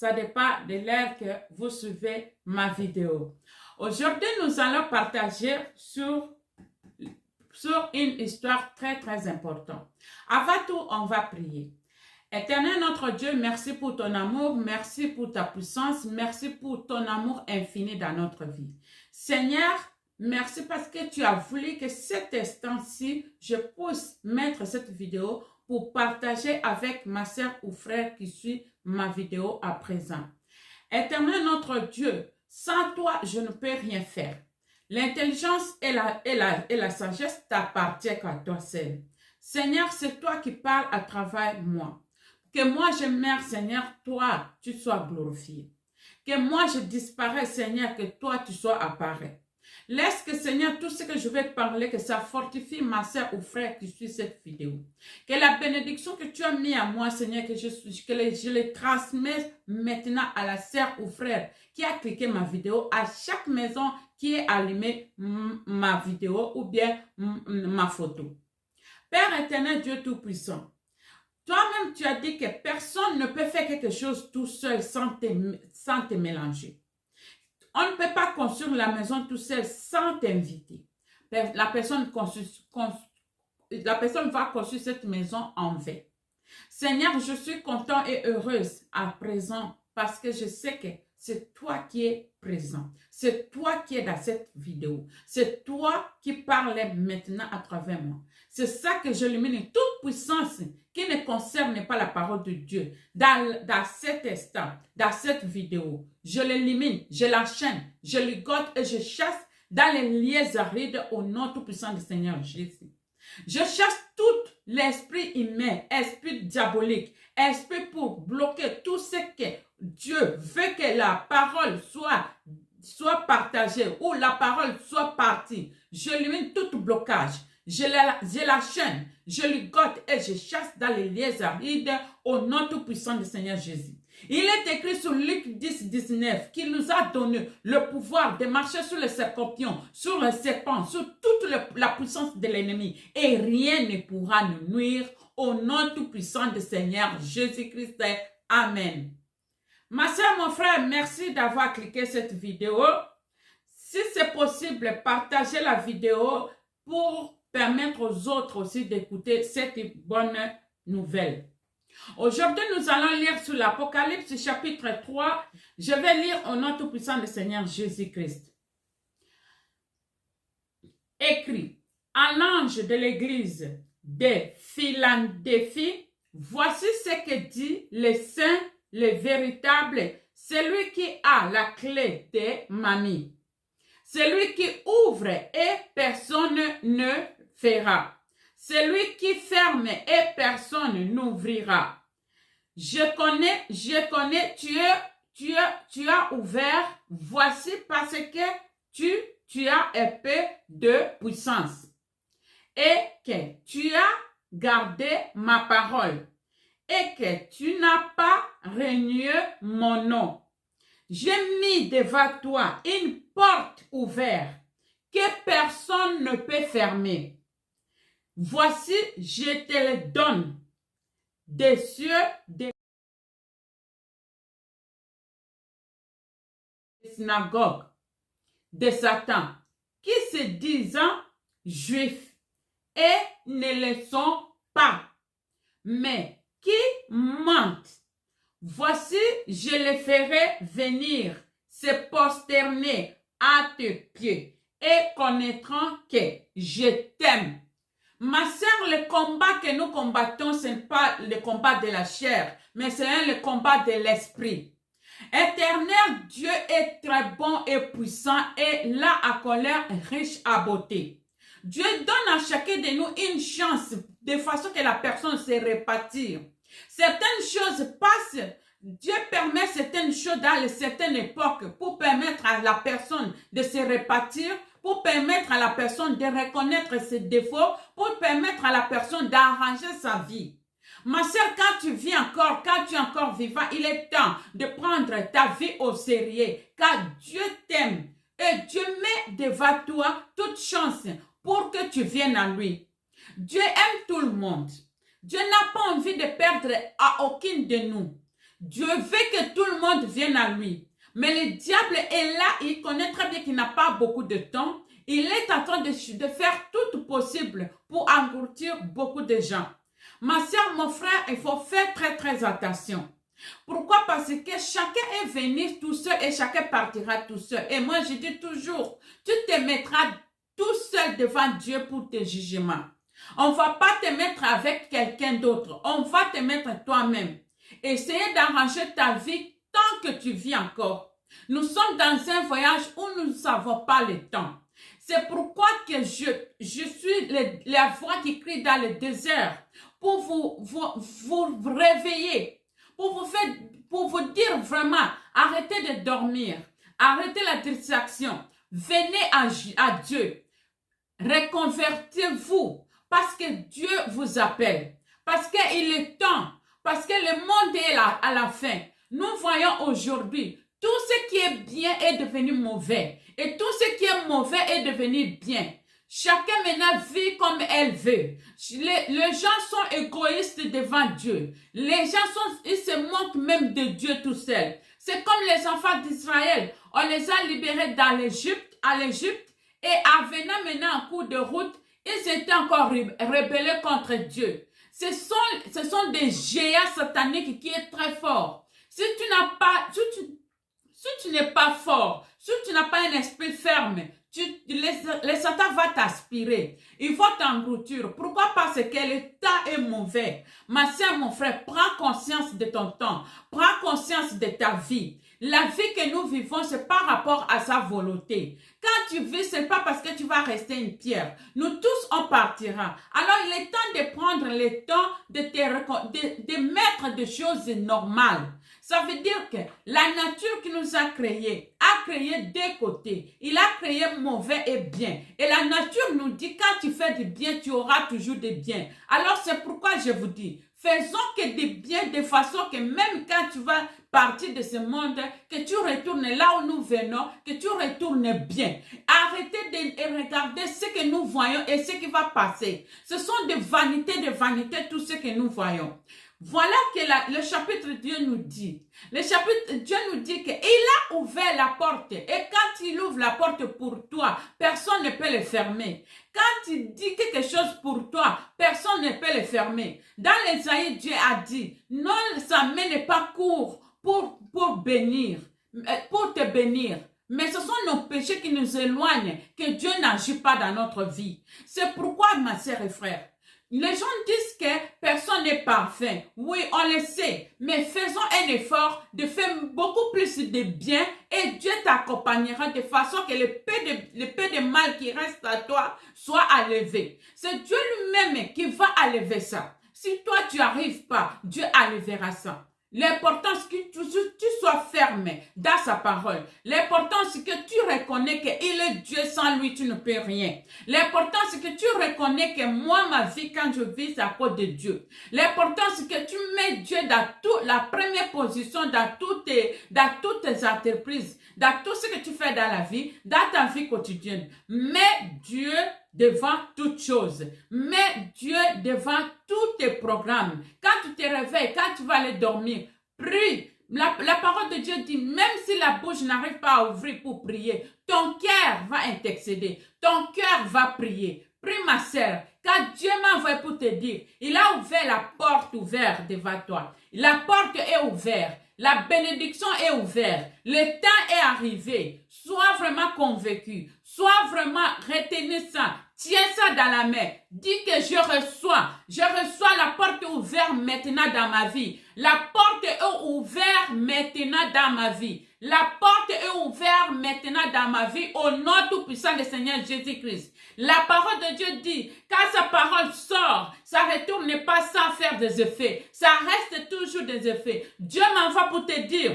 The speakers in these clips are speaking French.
Ça dépend de l'heure que vous suivez ma vidéo. Aujourd'hui, nous allons partager sur une histoire très importante. Avant tout, on va prier. Éternel notre Dieu, merci pour ton amour, merci pour ta puissance, merci pour ton amour infini dans notre vie. Seigneur, merci parce que tu as voulu que cet instant-ci, je puisse mettre cette vidéo pour partager avec ma soeur ou frère qui suit ma vidéo à présent. Éternel notre Dieu, sans toi, je ne peux rien faire. L'intelligence et la sagesse t'appartiennent à toi seul. Seigneur, c'est toi qui parles à travers moi. Que moi je meurs, Seigneur, toi, tu sois glorifié. Que moi je disparais, Seigneur, que toi, tu sois apparu. Laisse que, Seigneur, tout ce que je vais parler, que ça fortifie ma soeur ou frère qui suit cette vidéo. Que la bénédiction que tu as mis à moi, Seigneur, que je les transmets maintenant à la soeur ou frère qui a cliqué ma vidéo, à chaque maison qui est allumée ma vidéo ou bien ma photo. Père éternel, Dieu Tout-Puissant, toi-même, tu as dit que personne ne peut faire quelque chose tout seul sans te mélanger. On ne peut pas construire la maison tout seul sans t'inviter. La personne va construire cette maison en vain. Seigneur, je suis content et heureuse à présent parce que je sais que c'est toi qui es présent. C'est toi qui es dans cette vidéo. C'est toi qui parles maintenant à travers moi. C'est ça que j'élimine toute puissance qui ne concerne pas la parole de Dieu. Dans cet instant, dans cette vidéo, je l'élimine, je l'enchaîne, je ligote et je chasse dans les liens arides au nom tout-puissant du Seigneur Jésus. Je chasse tout l'esprit humain, esprit diabolique, esprit pour bloquer tout ce que Dieu veut que la parole soit partagée ou la parole soit partie. J'élimine tout blocage. Je la chaîne, je ligote et je chasse dans les liens arides au nom tout-puissant du Seigneur Jésus. Il est écrit sur Luc 10, 19 qu'il nous a donné le pouvoir de marcher sur les scorpions, sur les serpents, sur toute la puissance de l'ennemi. Et rien ne pourra nous nuire au nom tout-puissant du Seigneur Jésus-Christ. Amen. Ma soeur, mon frère, merci d'avoir cliqué cette vidéo. Si c'est possible, partagez la vidéo pour permettre aux autres aussi d'écouter cette bonne nouvelle. Aujourd'hui, nous allons lire sur l'Apocalypse chapitre 3. Je vais lire au nom tout-puissant du Seigneur Jésus-Christ. Écrit, à l'ange de l'église de Philadelphie, voici ce que dit le saint, le véritable, celui qui a la clé de Mamie. Celui qui ouvre et personne ne fera. Celui qui ferme et personne n'ouvrira. Je connais, tu as ouvert, voici parce que tu as un peu de puissance. Et que tu as gardé ma parole. Et que tu n'as pas renié mon nom. J'ai mis devant toi une porte ouverte que personne ne peut fermer. Voici, je te le donne des cieux, des synagogues de Satan, qui se disent juifs et ne le sont pas, mais qui mentent. Voici, je les ferai venir, se prosterner à tes pieds et connaîtront que je t'aime. Ma sœur, le combat que nous combattons, ce n'est pas le combat de la chair, mais c'est le combat de l'esprit. Éternel, Dieu est très bon et puissant et là à colère riche à beauté. Dieu donne à chacun de nous une chance de façon que la personne se répartit. Certaines choses passent, Dieu permet certaines choses dans certaines époques pour permettre à la personne de se répartir, pour permettre à la personne de reconnaître ses défauts, pour permettre à la personne d'arranger sa vie. Ma soeur, quand tu es encore vivant, il est temps de prendre ta vie au sérieux, car Dieu t'aime et Dieu met devant toi toute chance pour que tu viennes à lui. Dieu aime tout le monde. Dieu n'a pas envie de perdre à aucune de nous. Dieu veut que tout le monde viennent à lui. Mais le diable est là, il connaît très bien qu'il n'a pas beaucoup de temps. Il est en train de faire tout possible pour engloutir beaucoup de gens. Ma soeur, mon frère, il faut faire très attention. Pourquoi? Parce que chacun est venu tout seul et chacun partira tout seul. Et moi, je dis toujours, tu te mettras tout seul devant Dieu pour tes jugements. On ne va pas te mettre avec quelqu'un d'autre. On va te mettre toi-même. Essayez d'arranger ta vie tant que tu vis encore. Nous sommes dans un voyage où nous ne savons pas le temps. C'est pourquoi que je suis la voix qui crie dans le désert pour vous réveiller, pour vous dire vraiment, arrêtez de dormir, arrêtez la distraction, venez à Dieu, reconvertez-vous parce que Dieu vous appelle, parce qu'il est temps, parce que le monde est là à la fin. Nous voyons aujourd'hui, tout ce qui est bien est devenu mauvais. Et tout ce qui est mauvais est devenu bien. Chacun maintenant vit comme elle veut. Les gens sont égoïstes devant Dieu. Les gens ils se moquent même de Dieu tout seul. C'est comme les enfants d'Israël. On les a libérés à l'Égypte. Et en venant maintenant en cours de route, ils étaient encore rebellés contre Dieu. Ce sont des géants sataniques qui sont très forts. Si tu n'es pas fort, si tu n'as pas un esprit ferme, les Satan va t'aspirer. Il faut t'engloutir. Pourquoi? Parce que le temps est mauvais. Ma soeur, mon frère, prends conscience de ton temps. Prends conscience de ta vie. La vie que nous vivons, c'est par rapport à sa volonté. Quand tu vis, c'est pas parce que tu vas rester une pierre. Nous tous, on partira. Alors, il est temps de prendre le temps de mettre des choses normales. Ça veut dire que la nature qui nous a créé deux côtés. Il a créé mauvais et bien. Et la nature nous dit, quand tu fais du bien, tu auras toujours des biens. Alors, c'est pourquoi je vous dis, faisons que des biens de façon que même quand tu vas partir de ce monde, que tu retournes là où nous venons, que tu retournes bien. Arrêtez de regarder ce que nous voyons et ce qui va passer. Ce sont des vanités, tout ce que nous voyons. Voilà que le chapitre Dieu nous dit. Le chapitre Dieu nous dit qu'il a ouvert la porte. Et quand il ouvre la porte pour toi, personne ne peut le fermer. Quand il dit quelque chose pour toi, personne ne peut le fermer. Dans l'Ésaïe, Dieu a dit, non, sa main n'est pas courte pour te bénir. Mais ce sont nos péchés qui nous éloignent, que Dieu n'agit pas dans notre vie. C'est pourquoi, ma sœur et frère, les gens disent que personne n'est parfait. Oui, on le sait. Mais faisons un effort de faire beaucoup plus de bien et Dieu t'accompagnera de façon que le peu de mal qui reste à toi soit enlevé. C'est Dieu lui-même qui va enlever ça. Si toi, tu n'arrives pas, Dieu enlèvera ça. L'important, c'est que tu sois ferme dans sa parole. L'important, c'est que tu reconnais qu'il est Dieu, sans lui, tu ne peux rien. L'important, c'est que tu reconnais que moi, ma vie, quand je vis, c'est à cause de Dieu. L'important, c'est que tu mets Dieu dans la première position, dans toutes tes entreprises, dans tout ce que tu fais dans la vie, dans ta vie quotidienne. Mets Dieu devant toutes choses. Mets Dieu devant tous tes programmes. Quand tu te réveilles, quand tu vas aller dormir, prie. La parole de Dieu dit, même si la bouche n'arrive pas à ouvrir pour prier, ton cœur va intercéder. Ton cœur va prier. Prie, ma sœur, car Dieu m'a envoyé pour te dire, il a ouvert la porte ouverte devant toi. La porte est ouverte. La bénédiction est ouverte. Le temps est arrivé. Sois vraiment convaincu. Sois vraiment retenu ça. Tiens ça dans la main. Dis que je reçois la porte ouverte maintenant dans ma vie. La porte est ouverte maintenant dans ma vie. La porte est ouverte maintenant dans ma vie au nom tout puissant du Seigneur Jésus-Christ. La parole de Dieu dit, quand sa parole sort, ça ne retourne pas sans faire des effets. Ça reste toujours des effets. Dieu m'envoie pour te dire,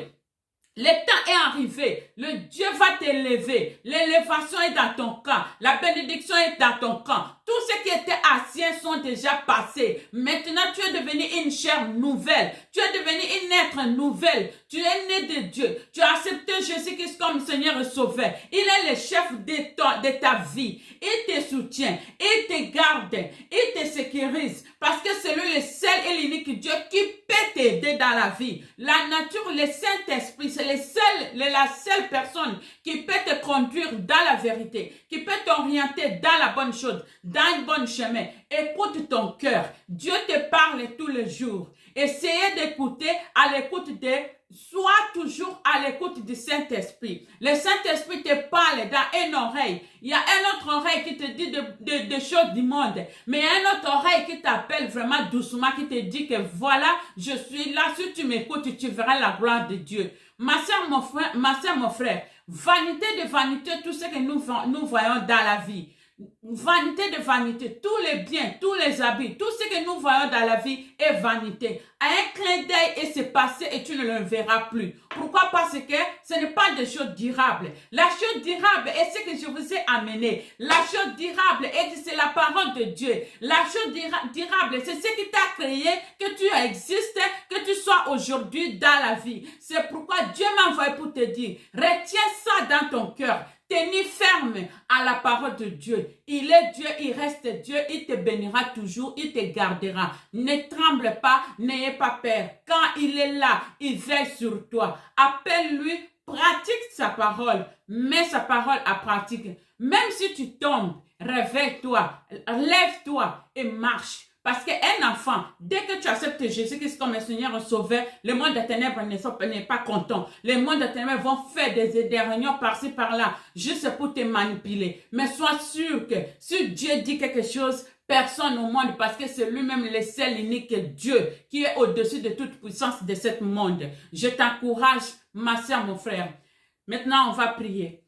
le temps est arrivé. Le Dieu va t'élever. L'élévation est dans ton camp. La bénédiction est dans ton camp. Tout ce qui était ancien sont déjà passés. Maintenant, tu es devenu une chair nouvelle. Tu es devenu une être nouvelle. Tu es né de Dieu. Tu as accepté Jésus-Christ comme Seigneur et Sauveur. Il est le chef de ta vie. Il te soutient. Il te garde. Il te sécurise. Parce que c'est lui le seul et l'unique Dieu qui peut t'aider dans la vie. La nature, le Saint-Esprit, c'est la seule personne qui peut te conduire dans la vérité, qui peut t'orienter dans la bonne chose, dans un bon chemin. Écoute ton cœur. Dieu te parle tous les jours. Essayez d'écouter à l'écoute de Sois toujours à l'écoute du Saint-Esprit. Le Saint-Esprit te parle dans une oreille. Il y a une autre oreille qui te dit des choses du monde. Mais il y a une autre oreille qui t'appelle vraiment doucement, qui te dit que voilà, je suis là. Si tu m'écoutes, tu verras la gloire de Dieu. Ma soeur, mon frère, vanité de vanité, tout ce que nous voyons dans la vie. Vanité de vanité, tous les biens, tous les habits, tout ce que nous voyons dans la vie est vanité. À un clin d'œil, et c'est passé et tu ne le verras plus. Pourquoi? Parce que ce n'est pas des choses durables. La chose durable est ce que je vous ai amené. La chose durable c'est la parole de Dieu. La chose durable, c'est ce qui t'a créé, que tu existes, que tu sois aujourd'hui dans la vie. C'est pourquoi Dieu m'a envoyé pour te dire, retiens ça dans ton cœur. Tenez ferme à la parole de Dieu. Il est Dieu, il reste Dieu, il te bénira toujours, il te gardera. Ne tremble pas, n'ayez pas peur. Quand il est là, il veille sur toi. Appelle-lui, pratique sa parole, mets sa parole à pratique. Même si tu tombes, réveille-toi, lève-toi et marche. Parce qu'un enfant, dès que tu acceptes Jésus-Christ comme un Seigneur et Sauveur, le monde des ténèbres n'est pas content. Les mondes des ténèbres vont faire des réunions par-ci, par-là, juste pour te manipuler. Mais sois sûr que si Dieu dit quelque chose, personne au monde, parce que c'est lui-même le seul unique Dieu qui est au-dessus de toute puissance de ce monde. Je t'encourage, ma soeur, mon frère. Maintenant, on va prier.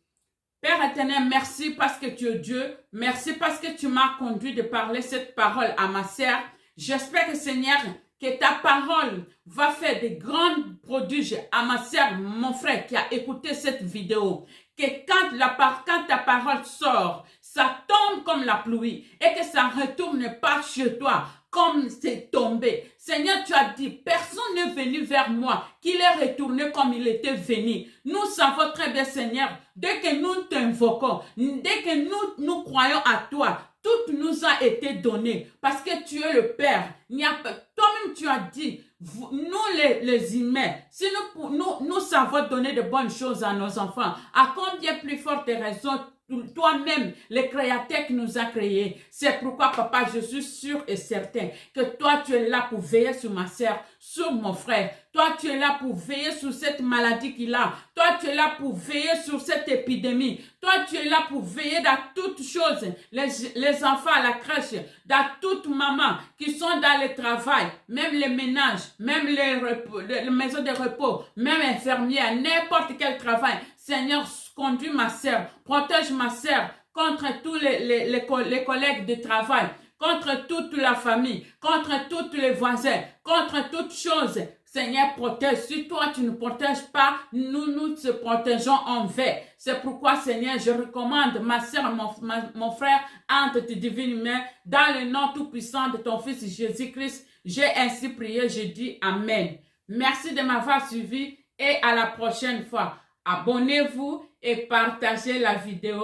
Père éternel, merci parce que tu es Dieu. Merci parce que tu m'as conduit de parler cette parole à ma sœur. J'espère que Seigneur, que ta parole va faire des grands prodiges à ma sœur, mon frère qui a écouté cette vidéo. Que quand ta parole sort, ça tombe comme la pluie et que ça ne retourne pas chez toi comme c'est tombé. Seigneur, tu as dit, personne n'est venu vers moi, qu'il est retourné comme il était venu. Nous savons très bien, Seigneur, dès que nous t'invoquons, dès que nous croyons à toi, tout nous a été donné parce que tu es le Père. Toi-même, tu as dit, nous les humains, si nous savons donner de bonnes choses à nos enfants, à combien plus forte raison toi-même, le Créateur qui nous a créés. C'est pourquoi, Papa, je suis sûr et certain que toi, tu es là pour veiller sur ma sœur, sur mon frère. Toi, tu es là pour veiller sur cette maladie qu'il a. Toi, tu es là pour veiller sur cette épidémie. Toi, tu es là pour veiller dans toutes choses. Les enfants à la crèche, dans toute maman qui sont dans le travail, même les ménages, même les maisons de repos, même infirmières, n'importe quel travail. Seigneur, conduis ma sœur, protège ma sœur contre tous les collègues de travail, contre toute la famille, contre tous les voisins, contre toutes choses. Seigneur, protège. Si toi, tu ne protèges pas, nous te protégeons en vain. C'est pourquoi, Seigneur, je recommande ma sœur, mon frère, entre tes divines mains, dans le nom tout-puissant de ton Fils Jésus-Christ. J'ai ainsi prié, je dis Amen. Merci de m'avoir suivi et à la prochaine fois. Abonnez-vous et partagez la vidéo.